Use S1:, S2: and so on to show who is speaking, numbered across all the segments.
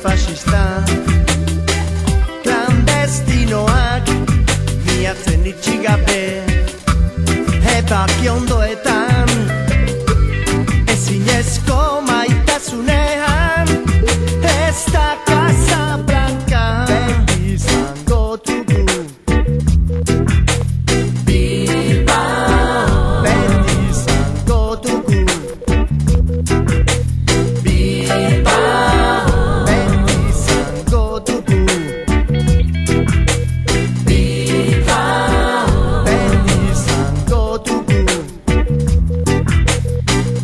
S1: fascista. Clandestinoak miatzen itxigabe, ebaki ondoetan, ezinezko maitasunean, ez da Casablanca, beti izango dugu. Bilbao, beti izango dugu. Bilbao, beti izango dugu. Bilbao, beti izango dugu.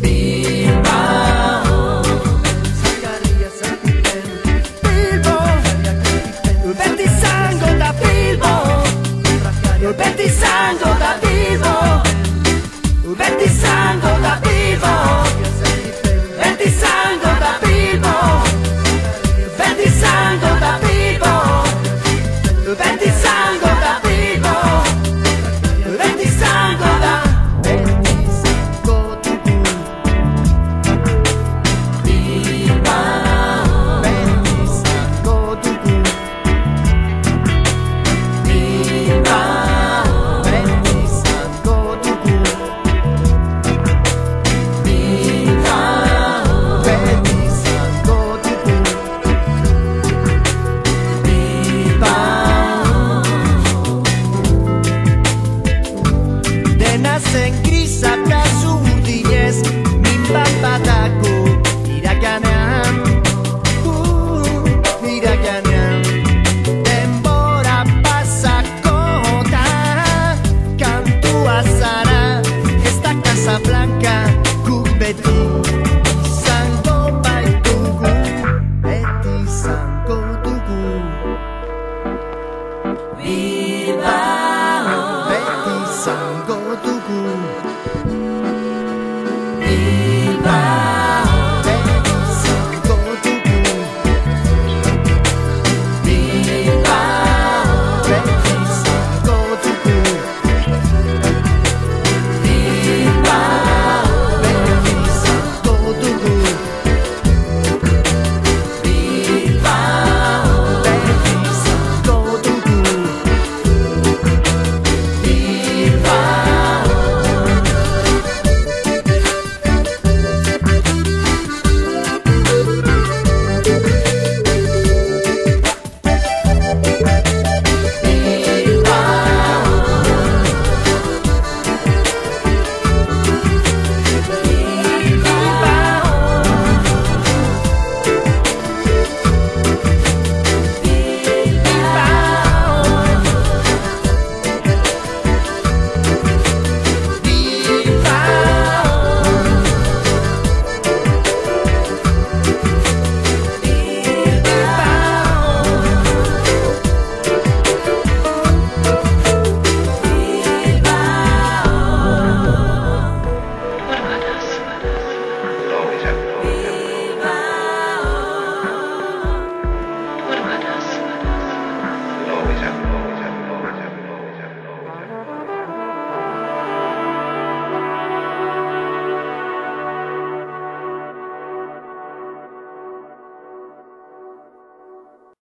S1: Bilbao, zagarria zakiten. Bilbo, beti izango da Bilbo. Beti izango da Bilbo. Beti izango da Bilbo. Beti izango da Bilbo. Beti izango da Bilbo. Beti izango da Bilbo. Beti izango da. Beti izango dugu. Bilbao, beti izango dugu. Bilbao, beti izango dugu. Bilbao, beti izango dugu. Bilbao. Dena zen grisa eta zurdinez, min bat badago iraganean, iraganean. Denbora pasako da, kantua zara, ez da Casablanca, guk beti izango baitugu, beti izango dugu. Bilbao, beti izango dugu. Bilbao.